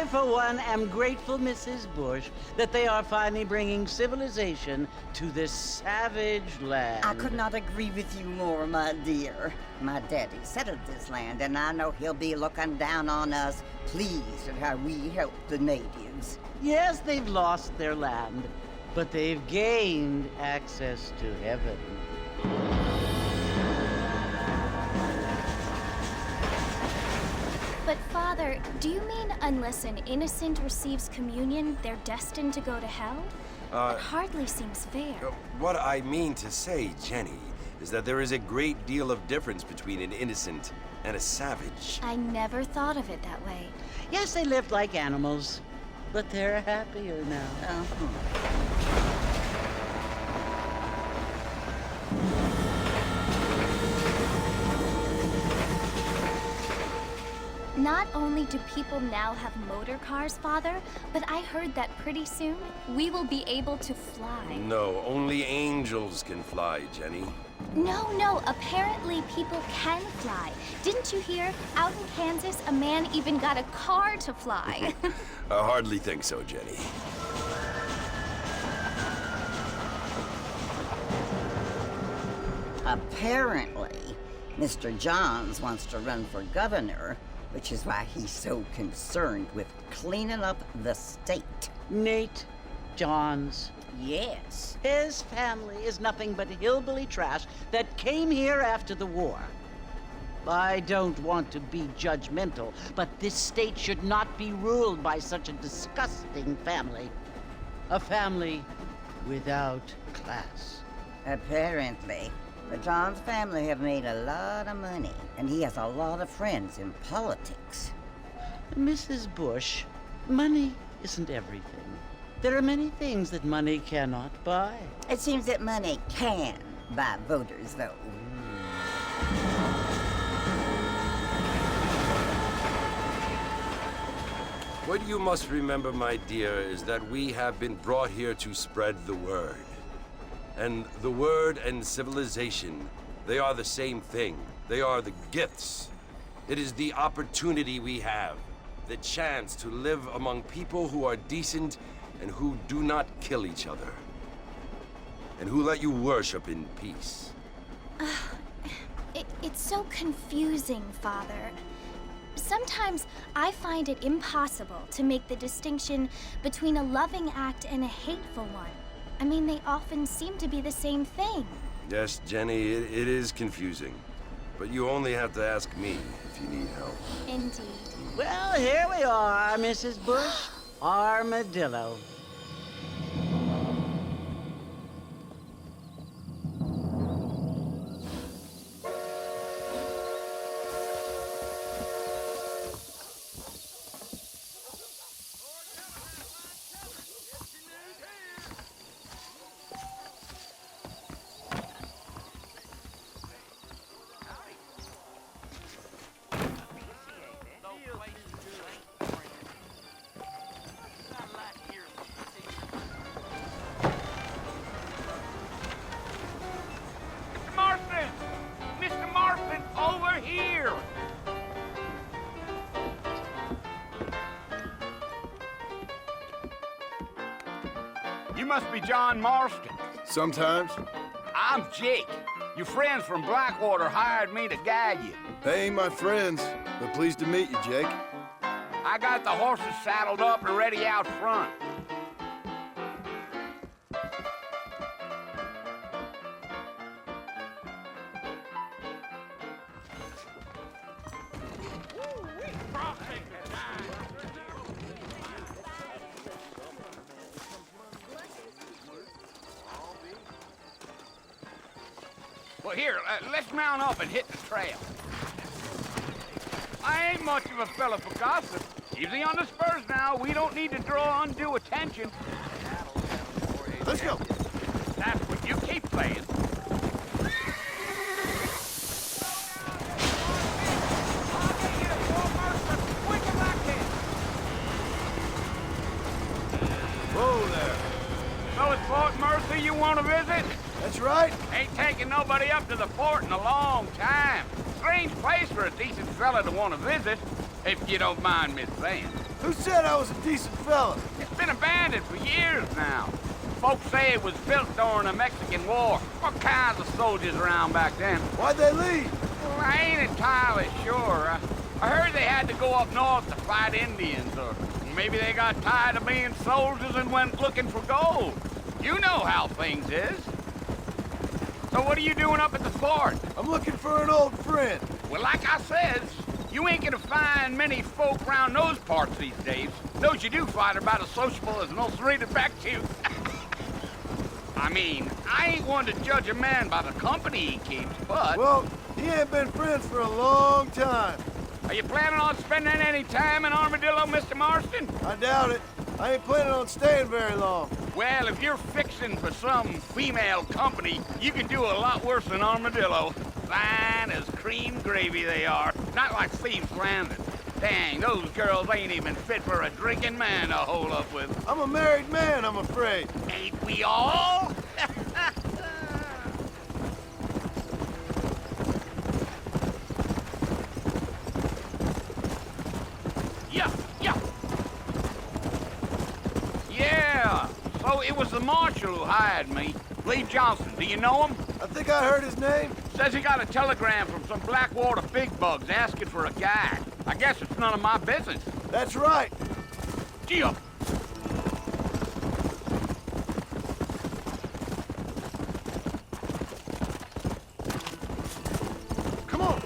I, for one, am grateful, Mrs. Bush, that they are finally bringing civilization to this savage land. I could not agree with you more, my dear. My daddy settled this land, and I know he'll be looking down on us, pleased at how we helped the natives. Yes, they've lost their land, but they've gained access to heaven. But Father, do you mean unless an innocent receives communion, they're destined to go to hell? That hardly seems fair. What I mean to say, Jenny, is that there is a great deal of difference between an innocent and a savage. I never thought of it that way. Yes, they lived like animals, but they're happier now. Not only do people now have motor cars, Father, but I heard that pretty soon we will be able to fly. No, only angels can fly, Jenny. No, apparently people can fly. Didn't you hear? Out in Kansas, a man even got a car to fly. I hardly think so, Jenny. Apparently, Mr. Johns wants to run for governor, which is why he's so concerned with cleaning up the state. Nate Johns. Yes. His family is nothing but hillbilly trash that came here after the war. I don't want to be judgmental, but this state should not be ruled by such a disgusting family. A family without class. Apparently. The Johns family have made a lot of money, and he has a lot of friends in politics. Mrs. Bush, money isn't everything. There are many things that money cannot buy. It seems that money can buy voters, though. What you must remember, my dear, is that we have been brought here to spread the word. And the word and civilization, they are the same thing. They are the gifts. It is the opportunity we have, the chance to live among people who are decent and who do not kill each other, and who let you worship in peace. It's so confusing, Father. Sometimes I find it impossible to make the distinction between a loving act and a hateful one. I mean, they often seem to be the same thing. Yes, Jenny, it is confusing. But you only have to ask me if you need help. Indeed. Well, here we are, Mrs. Bush. Armadillo. You must be John Marston. Sometimes. I'm Jake. Your friends from Blackwater hired me to guide you. They ain't my friends, but pleased to meet you, Jake. I got the horses saddled up and ready out front. Well, here, let's mount up and hit the trail. I ain't much of a fella for gossip. Easy on the spurs now. We don't need to draw undue attention. Let's go. That's what you keep saying. Whoa there. So it's Fort Mercy you want to visit? That's right. Ain't taking nobody up to the fort in a long time. Strange place for a decent fella to want to visit, if you don't mind me saying. Who said I was a decent fella? It's been abandoned for years now. Folks say it was built during the Mexican War. What kinds of soldiers around back then? Why'd they leave? Well, I ain't entirely sure. I heard they had to go up north to fight Indians, or maybe they got tired of being soldiers and went looking for gold. You know how things is. So what are you doing up at the fort? I'm looking for an old friend. Well, like I says, you ain't gonna find many folk around those parts these days. Those you do find are about as sociable as an old serrated back tooth. I mean, I ain't one to judge a man by the company he keeps, but... Well, he ain't been friends for a long time. Are you planning on spending any time in Armadillo, Mr. Marston? I doubt it. I ain't planning on staying very long. Well, if you're fixing for some female company, you can do a lot worse than Armadillo. Fine as cream gravy they are. Not like Thieves Landing. Dang, those girls ain't even fit for a drinking man to hole up with. I'm a married man, I'm afraid. Ain't we all? Yeah, so it was the marshal who hired me. Lee Johnson, do you know him? I think I heard his name. Says he got a telegram from some Blackwater big bugs asking for a guide. I guess it's none of my business. That's right. Gee up. Come on.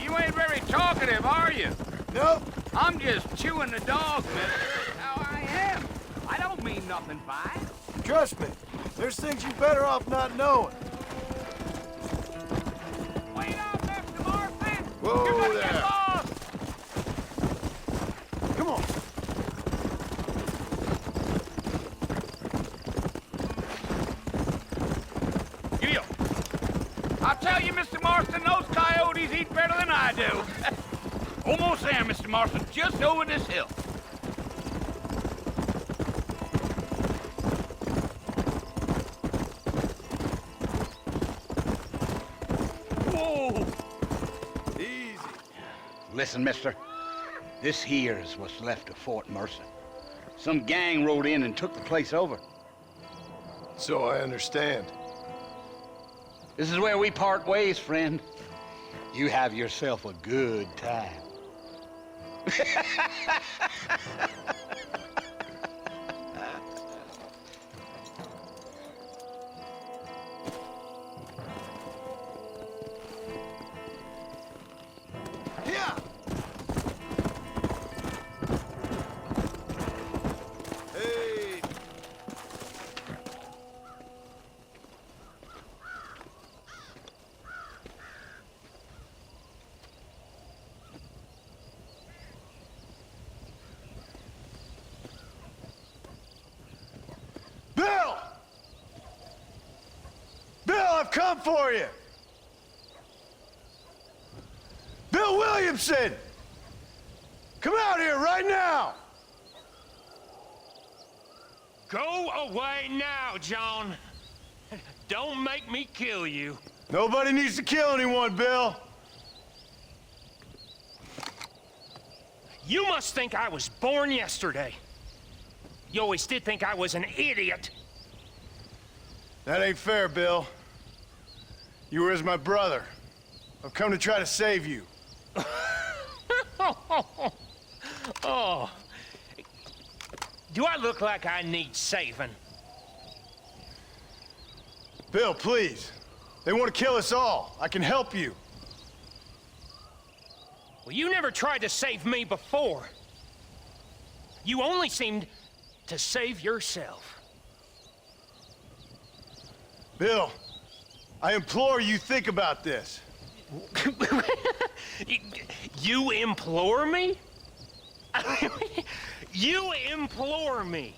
You ain't very talkative, are you? Nope. I'm just chewing the dog, mister. That's how I am. I don't mean nothing by it. Trust me. There's things you better off not knowing. Wait up, Mr. Marston! Whoa You're gonna get there. lost! Come on. Giddy up. I'll tell you, Mr. Marston, those coyotes eat better than I do. Almost there, Mr. Marston. Just over this hill. Whoa! Easy. Listen, mister. This here's what's left of Fort Mercer. Some gang rode in and took the place over. So I understand. This is where we part ways, friend. You have yourself a good time. Yeah. Hey. Bill! Bill, I've come for you! Bill Williamson! Come out here right now! Go away now, John. Don't make me kill you. Nobody needs to kill anyone, Bill. You must think I was born yesterday. You always did think I was an idiot. That ain't fair, Bill. You were as my brother. I've come to try to save you. Oh. Do I look like I need saving? Bill, please. They want to kill us all. I can help you. Well, you never tried to save me before. You only seemed to save yourself. Bill, I implore you think about this. You implore me? You implore me.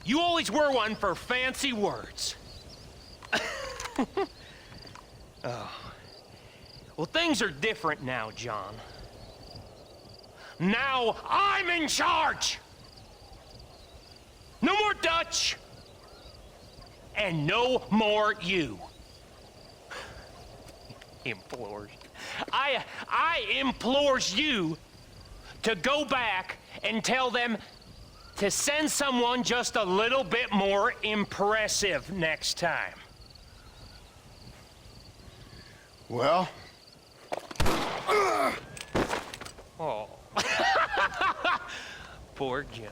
You always were one for fancy words. Oh. Well, things are different now, John. Now I'm in charge. No more Dutch. And no more you. Implores. I implores you to go back and tell them to send someone just a little bit more impressive next time. Well? Oh. Poor John.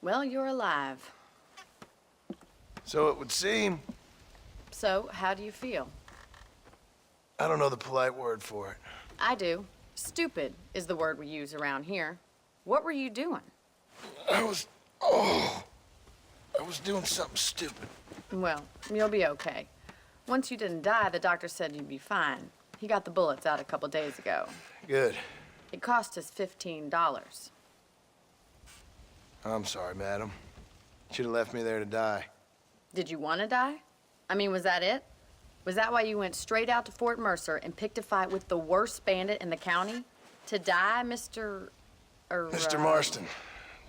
Well, you're alive. So it would seem. So, how do you feel? I don't know the polite word for it. I do. Stupid is the word we use around here. What were you doing? I was doing something stupid. Well, you'll be okay. Once you didn't die, the doctor said you'd be fine. He got the bullets out a couple days ago. Good. It cost us $15. I'm sorry, madam. Should have left me there to die. Did you want to die? I mean, was that it? Was that why you went straight out to Fort Mercer and picked a fight with the worst bandit in the county? To die, Mr. Mr. Marston.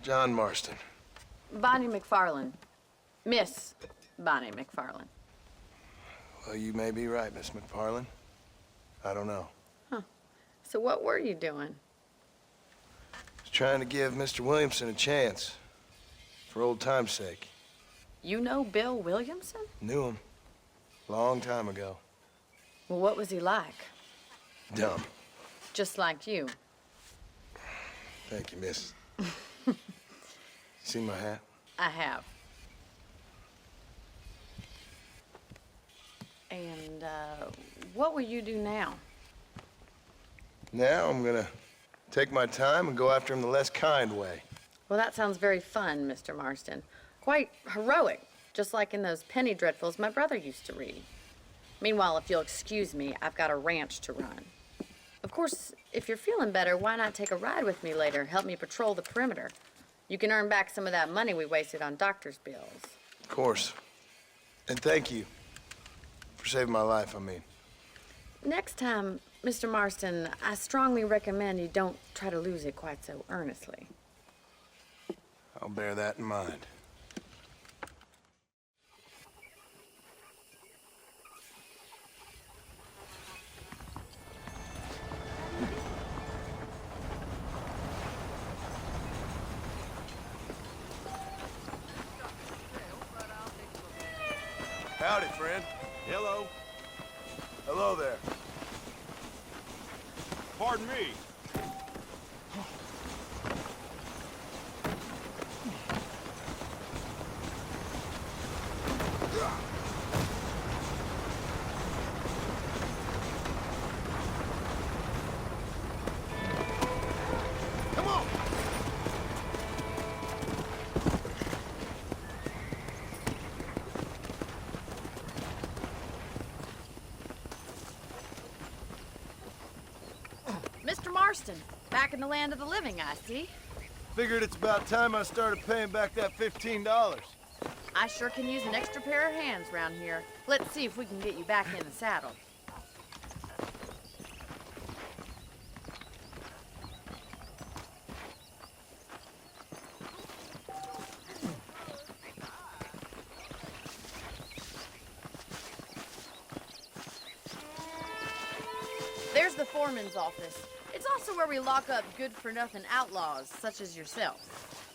John Marston. Bonnie McFarland. Miss Bonnie McFarland. Well, you may be right, Miss McFarland. I don't know. So what were you doing? Was trying to give Mr. Williamson a chance. For old time's sake. You know Bill Williamson? Knew him. Long time ago. Well, what was he like? Dumb. Just like you. Thank you, miss. See my hat? I have. And, what will you do now? Now I'm gonna take my time and go after him the less kind way. Well, that sounds very fun, Mr. Marston. Quite heroic, just like in those penny dreadfuls my brother used to read. Meanwhile, if you'll excuse me, I've got a ranch to run. Of course, if you're feeling better, why not take a ride with me later? Help me patrol the perimeter. You can earn back some of that money we wasted on doctor's bills. Of course. And thank you for saving my life, I mean. Next time, Mr. Marston, I strongly recommend you don't try to lose it quite so earnestly. I'll bear that in mind. Howdy, friend. Hello. Hello there. Pardon me. Come on! Mr. Marston, back in the land of the living, I see. Figured it's about time I started paying back that $15. I sure can use an extra pair of hands around here. Let's see if we can get you back in the saddle. There's the foreman's office. It's also where we lock up good-for-nothing outlaws, such as yourself.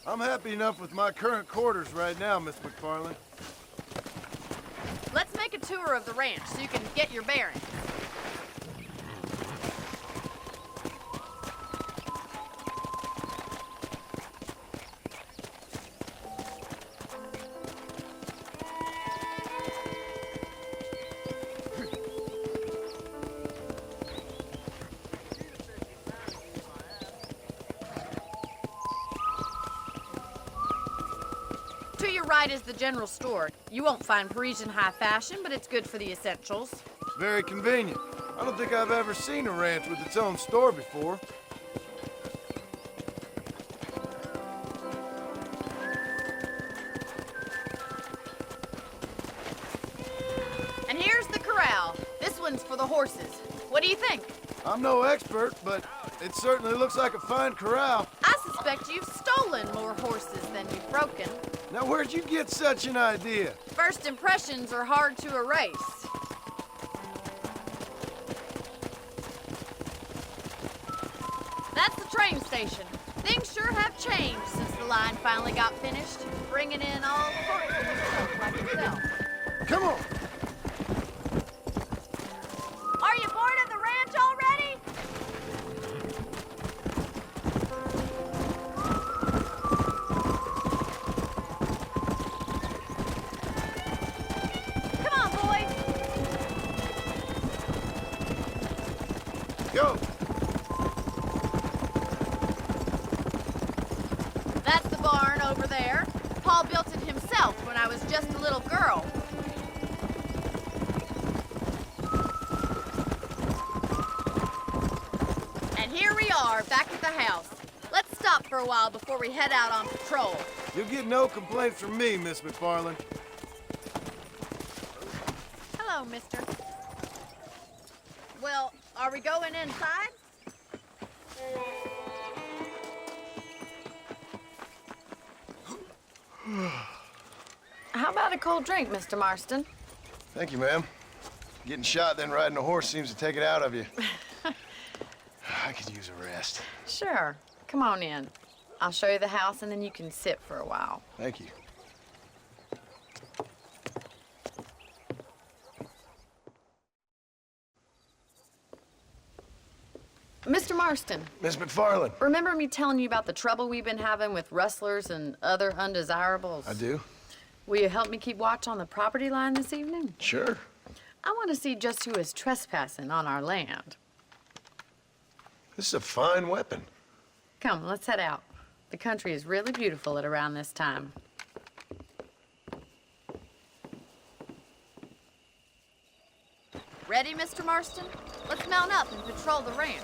I'm happy enough with my current quarters right now, Miss McFarland. Let's make a tour of the ranch so you can get your bearings. To your right is the general store. You won't find Parisian high fashion, but it's good for the essentials. It's very convenient. I don't think I've ever seen a ranch with its own store before. And here's the corral. This one's for the horses. What do you think? I'm no expert, but it certainly looks like a fine corral. I suspect you've stolen more horses than you've broken. Now, where'd you get such an idea? First impressions are hard to erase. That's the train station. Things sure have changed since the line finally got finished, bringing in all the horses like yourself. Come on! Are you bored of the ranch already? Come on, boys. Go! That's the barn over there. Paul built it himself when I was just a little girl. And here we are, back at the house. Let's stop for a while before we head out on patrol. You'll get no complaints from me, Miss McFarland. Hello, mister. Well, are we going inside? How about a cold drink, Mr. Marston? Thank you, ma'am. Getting shot, then riding a horse seems to take it out of you. I could use a rest. Sure. Come on in. I'll show you the house, and then you can sit for a while. Thank you. Mr. Marston, Miss McFarland. remember me telling you about the trouble we've been having with rustlers and other undesirables? I do? Will you help me keep watch on the property line this evening? Sure. I want to see just who is trespassing on our land. This is a fine weapon. Come, let's head out. The country is really beautiful at around this time. Ready, Mr. Marston? Let's mount up and patrol the ranch.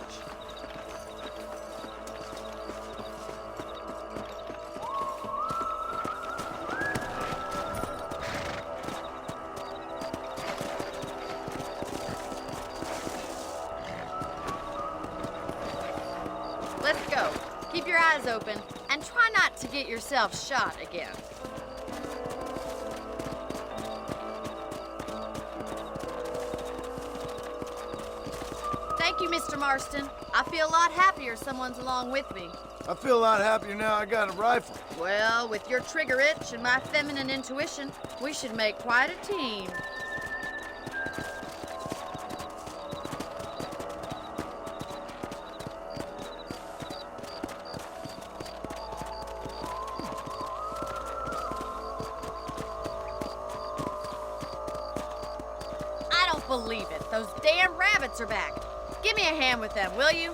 Let's go. Keep your eyes open and try not to get yourself shot again. Thank you, Mr. Marston. I feel a lot happier someone's along with me. I feel a lot happier now I got a rifle. Well, with your trigger itch and my feminine intuition, we should make quite a team. I don't believe it. Those damn rabbits are back. Give me a hand with them, will you?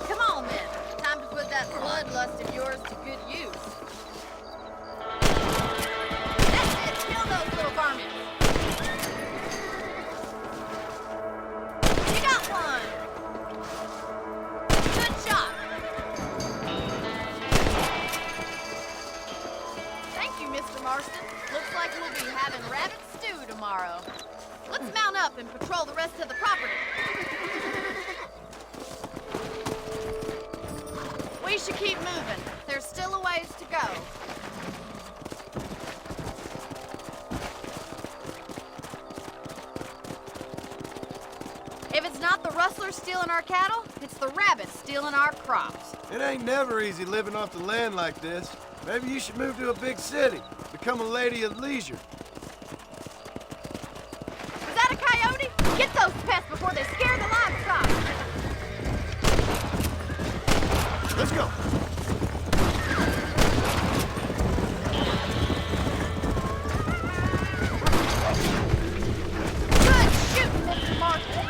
Come on, then. Time to put that bloodlust of yours to good use. That's it. Kill those little varmints. You got one. Good shot. Thank you, Mr. Marston. Looks like we'll be having rabbit stew tomorrow. Let's mount up and patrol the rest of the property. We should keep moving. There's still a ways to go. If it's not the rustlers stealing our cattle, it's the rabbits stealing our crops. It ain't never easy living off the land like this. Maybe you should move to a big city. Become a lady of leisure. Was that a coyote? Get those pests before they scare the livestock. Let's go. Good shooting, Mr. Marston.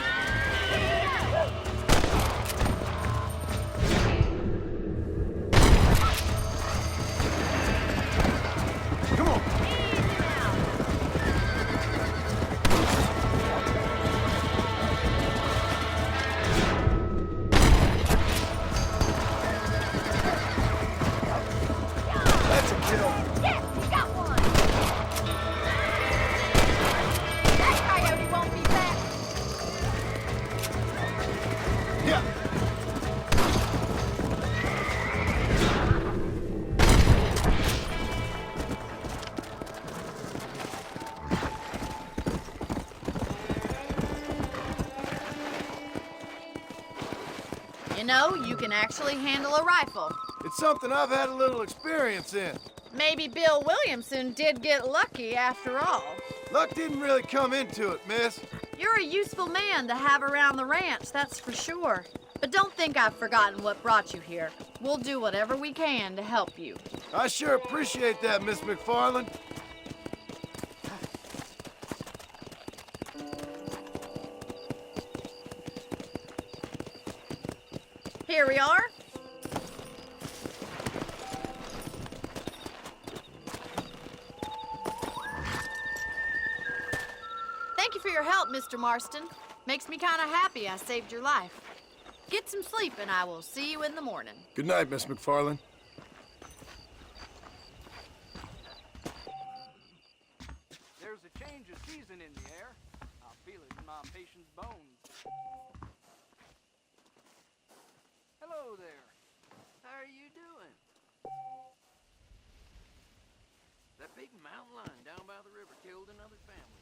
You know, you can actually handle a rifle. It's something I've had a little experience in. Maybe Bill Williamson did get lucky after all. Luck didn't really come into it, miss. You're a useful man to have around the ranch, that's for sure. But don't think I've forgotten what brought you here. We'll do whatever we can to help you. I sure appreciate that, Miss McFarland. Here we are. Thank you for your help, Mr. Marston. Makes me kind of happy I saved your life. Get some sleep and I will see you in the morning. Good night, Miss McFarland. There's a change of season in the air. I feel it in my patient's bones. Hello there. How are you doing? That big mountain lion down by the river killed another family.